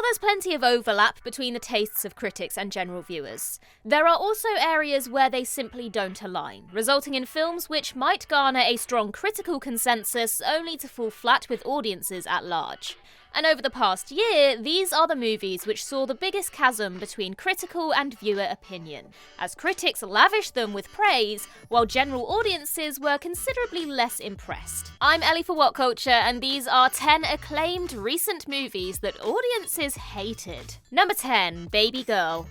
there's plenty of overlap between the tastes of critics and general viewers, there are also areas where they simply don't align, resulting in films which might garner a strong critical consensus only to fall flat with audiences at large. And over the past year, these are the movies which saw the biggest chasm between critical and viewer opinion, as critics lavished them with praise, while general audiences were considerably less impressed. I'm Ellie for What Culture, and these are 10 acclaimed recent movies that audiences hated. Number 10, Baby Girl.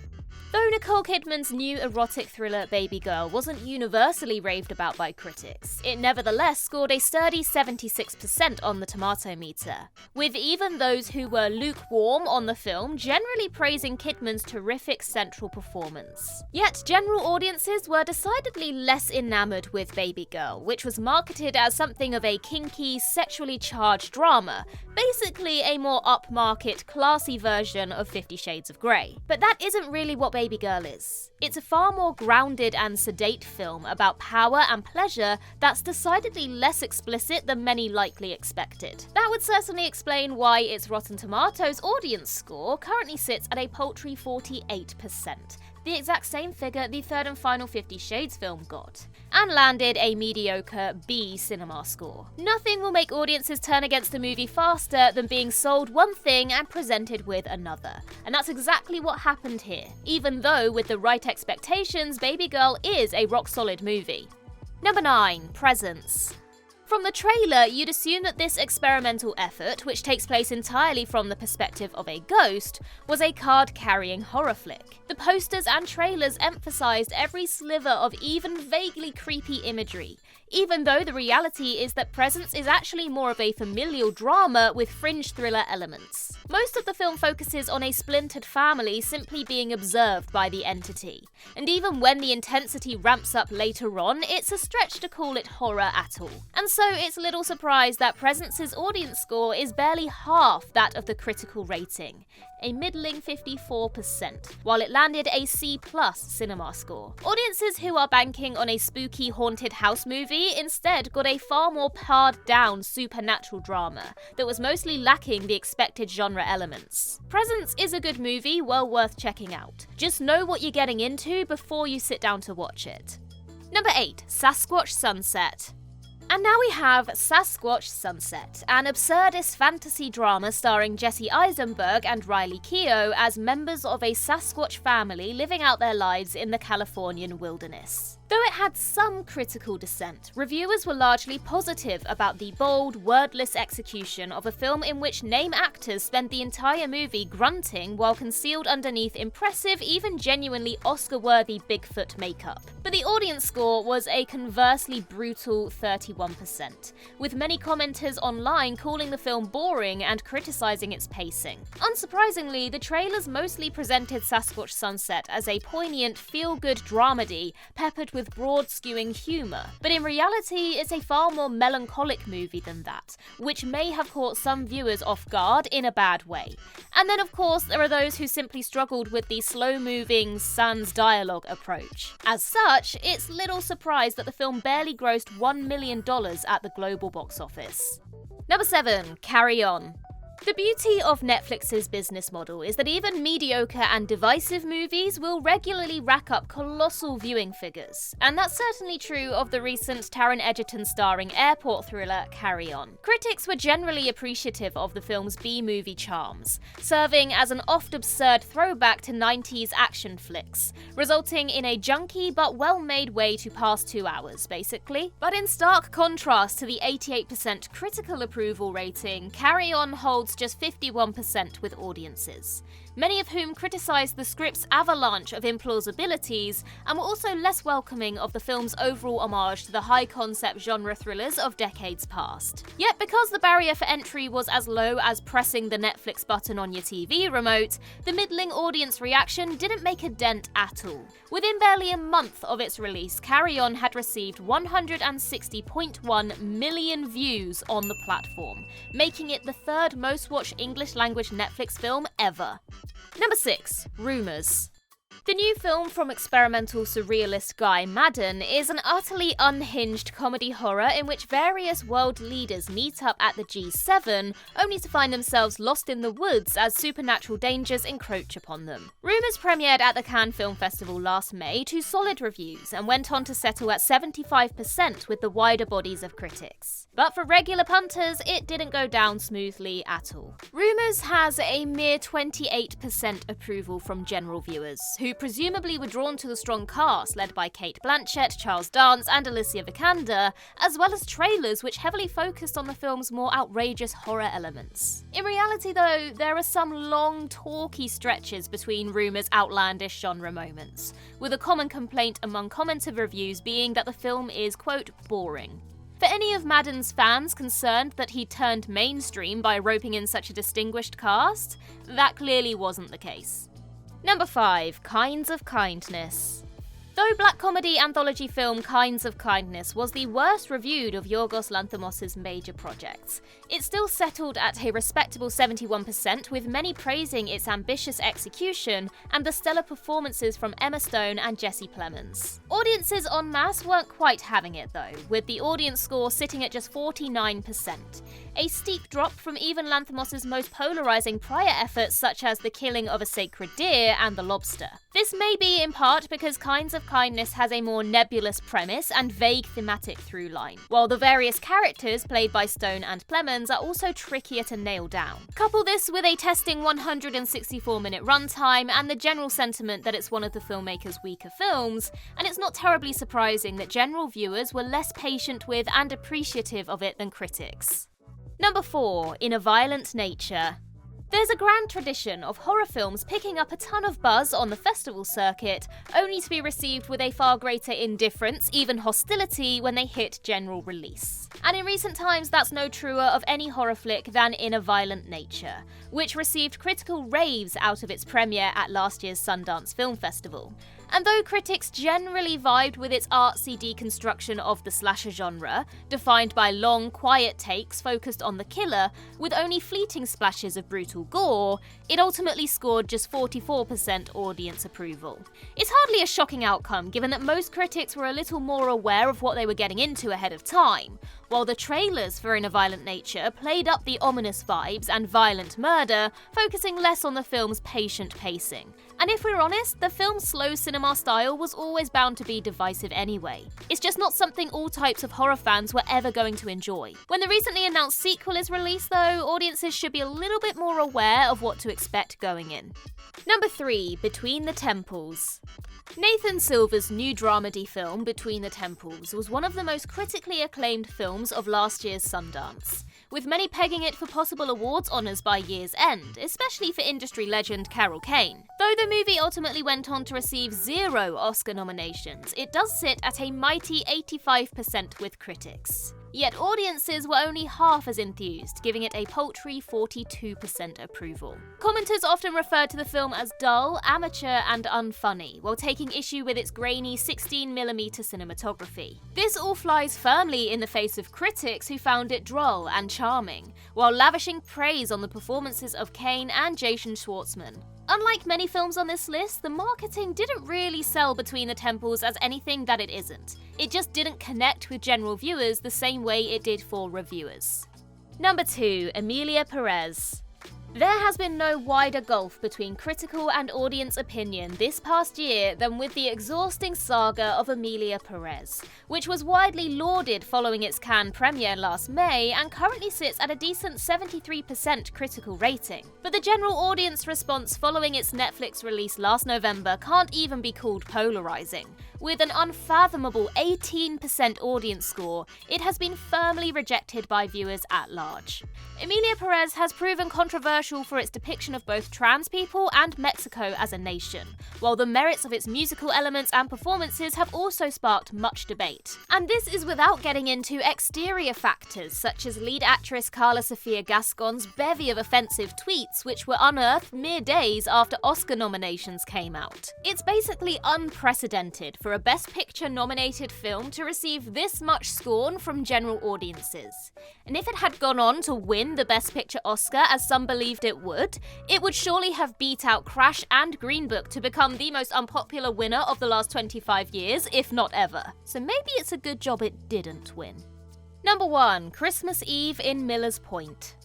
Though Nicole Kidman's new erotic thriller Baby Girl wasn't universally raved about by critics, it nevertheless scored a sturdy 76% on the tomato meter, with even those who were lukewarm on the film generally praising Kidman's terrific central performance. Yet general audiences were decidedly less enamored with Baby Girl, which was marketed as something of a kinky, sexually charged drama, basically a more upmarket, classy version of 50 Shades of Grey. But that isn't really what Baby Girl is. It's a far more grounded and sedate film about power and pleasure that's decidedly less explicit than many likely expected. That would certainly explain why its Rotten Tomatoes audience score currently sits at a paltry 48%. The exact same figure the third and final 50 Shades film got, and landed a mediocre B cinema score. Nothing will make audiences turn against a movie faster than being sold one thing and presented with another, and that's exactly what happened here, even though with the right expectations, Baby Girl is a rock-solid movie. Number 9, Presence. From the trailer, you'd assume that this experimental effort, which takes place entirely from the perspective of a ghost, was a card-carrying horror flick. The posters and trailers emphasized every sliver of even vaguely creepy imagery, even though the reality is that Presence is actually more of a familial drama with fringe thriller elements. Most of the film focuses on a splintered family simply being observed by the entity, and even when the intensity ramps up later on, it's a stretch to call it horror at all. And so it's little surprise that Presence's audience score is barely half that of the critical rating, a middling 54%, while it landed a C+ cinema score. Audiences who are banking on a spooky haunted house movie instead got a far more pared down supernatural drama that was mostly lacking the expected genre elements. Presence is a good movie, well worth checking out. Just know what you're getting into before you sit down to watch it. Number 8, Sasquatch Sunset. And now we have Sasquatch Sunset, an absurdist fantasy drama starring Jesse Eisenberg and Riley Keough as members of a Sasquatch family living out their lives in the Californian wilderness. Though it had some critical dissent, reviewers were largely positive about the bold, wordless execution of a film in which name actors spent the entire movie grunting while concealed underneath impressive, even genuinely Oscar-worthy Bigfoot makeup. But the audience score was a conversely brutal 31%, with many commenters online calling the film boring and criticizing its pacing. Unsurprisingly, the trailers mostly presented Sasquatch Sunset as a poignant, feel-good dramedy peppered with broad skewing humour, but in reality it's a far more melancholic movie than that, which may have caught some viewers off guard in a bad way. And then of course there are those who simply struggled with the slow-moving, sans dialogue approach. As such, it's little surprise that the film barely grossed $1 million at the global box office. Number 7, Carry On. The beauty of Netflix's business model is that even mediocre and divisive movies will regularly rack up colossal viewing figures, and that's certainly true of the recent Taron Egerton starring airport thriller Carry On. Critics were generally appreciative of the film's B-movie charms, serving as an oft-absurd throwback to 90s action flicks, resulting in a junky but well-made way to pass 2 hours, basically. But in stark contrast to the 88% critical approval rating, Carry On holds just 51% with audiences, many of whom criticised the script's avalanche of implausibilities and were also less welcoming of the film's overall homage to the high-concept genre thrillers of decades past. Yet because the barrier for entry was as low as pressing the Netflix button on your TV remote, the middling audience reaction didn't make a dent at all. Within barely a month of its release, Carry On had received 160.1 million views on the platform, making it the third most watched English-language Netflix film ever. Number 6, Rumours. The new film from experimental surrealist Guy Maddin is an utterly unhinged comedy horror in which various world leaders meet up at the G7, only to find themselves lost in the woods as supernatural dangers encroach upon them. Rumours premiered at the Cannes Film Festival last May to solid reviews and went on to settle at 75% with the wider bodies of critics. But for regular punters, it didn't go down smoothly at all. Rumours has a mere 28% approval from general viewers, who presumably were drawn to the strong cast led by Cate Blanchett, Charles Dance and Alicia Vikander, as well as trailers which heavily focused on the film's more outrageous horror elements. In reality though, there are some long, talky stretches between rumours' outlandish genre moments, with a common complaint among commenter reviews being that the film is, quote, boring. For any of Maddin's fans concerned that he turned mainstream by roping in such a distinguished cast, that clearly wasn't the case. Number 5. Kinds of Kindness. Though black comedy anthology film Kinds of Kindness was the worst reviewed of Yorgos Lanthimos' major projects, it still settled at a respectable 71%, with many praising its ambitious execution and the stellar performances from Emma Stone and Jesse Plemons. Audiences en masse weren't quite having it though, with the audience score sitting at just 49%, a steep drop from even Lanthimos' most polarizing prior efforts such as The Killing of a Sacred Deer and The Lobster. This may be in part because Kinds of Kindness has a more nebulous premise and vague thematic through line, while the various characters played by Stone and Plemons are also trickier to nail down. Couple this with a testing 164-minute runtime and the general sentiment that it's one of the filmmaker's weaker films, and it's not terribly surprising that general viewers were less patient with and appreciative of it than critics. Number 4. In a Violent Nature. There's a grand tradition of horror films picking up a ton of buzz on the festival circuit, only to be received with a far greater indifference, even hostility, when they hit general release. And in recent times, that's no truer of any horror flick than In a Violent Nature, which received critical raves out of its premiere at last year's Sundance Film Festival. And though critics generally vibed with its artsy deconstruction of the slasher genre, defined by long, quiet takes focused on the killer, with only fleeting splashes of brutal gore, it ultimately scored just 44% audience approval. It's hardly a shocking outcome, given that most critics were a little more aware of what they were getting into ahead of time, while the trailers for In a Violent Nature played up the ominous vibes and violent murder, focusing less on the film's patient pacing. And if we're honest, the film's slow cinema style was always bound to be divisive anyway. It's just not something all types of horror fans were ever going to enjoy. When the recently announced sequel is released though, audiences should be a little bit more aware of what to expect going in. Number 3. Between the Temples. Nathan Silver's new dramedy film, Between the Temples, was one of the most critically acclaimed films of last year's Sundance, with many pegging it for possible awards honours by year's end, especially for industry legend Carol Kane. Though the movie ultimately went on to receive 0 Oscar nominations, it does sit at a mighty 85% with critics. Yet audiences were only half as enthused, giving it a paltry 42% approval. Commenters often referred to the film as dull, amateur and unfunny, while taking issue with its grainy 16mm cinematography. This all flies firmly in the face of critics who found it droll and charming, while lavishing praise on the performances of Kane and Jason Schwartzman. Unlike many films on this list, the marketing didn't really sell Between the Temples as anything that it isn't. It just didn't connect with general viewers the same way it did for reviewers. Number 2. Amelia Perez. There has been no wider gulf between critical and audience opinion this past year than with the exhausting saga of Amelia Perez, which was widely lauded following its Cannes premiere last May and currently sits at a decent 73% critical rating. But the general audience response following its Netflix release last November can't even be called polarizing. With an unfathomable 18% audience score, it has been firmly rejected by viewers at large. Amelia Perez has proven controversial for its depiction of both trans people and Mexico as a nation, while the merits of its musical elements and performances have also sparked much debate. And this is without getting into exterior factors such as lead actress Carla Sofia Gascon's bevy of offensive tweets which were unearthed mere days after Oscar nominations came out. It's basically unprecedented for for a Best Picture-nominated film to receive this much scorn from general audiences. And if it had gone on to win the Best Picture Oscar, as some believed it would surely have beat out Crash and Green Book to become the most unpopular winner of the last 25 years, if not ever. So maybe it's a good job it didn't win. Number 1. Christmas Eve in Miller's Point.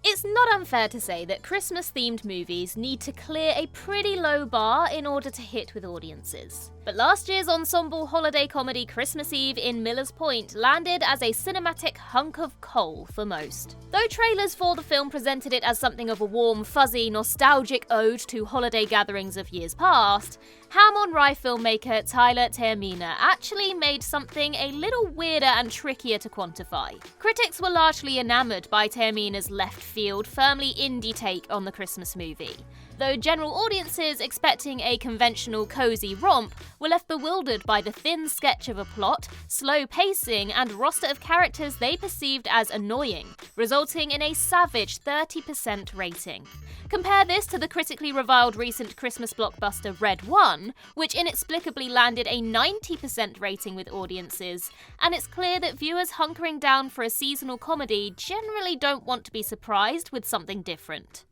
It's not unfair to say that Christmas-themed movies need to clear a pretty low bar in order to hit with audiences. But last year's ensemble holiday comedy Christmas Eve in Miller's Point landed as a cinematic hunk of coal for most. Though trailers for the film presented it as something of a warm, fuzzy, nostalgic ode to holiday gatherings of years past, ham-on-rye filmmaker Tyler Taormina actually made something a little weirder and trickier to quantify. Critics were largely enamored by Taormina's left-field, firmly indie take on the Christmas movie, though general audiences expecting a conventional cozy romp were left bewildered by the thin sketch of a plot, slow pacing, and roster of characters they perceived as annoying, resulting in a savage 30% rating. Compare this to the critically reviled recent Christmas blockbuster Red One, which inexplicably landed a 90% rating with audiences, and it's clear that viewers hunkering down for a seasonal comedy generally don't want to be surprised with something different.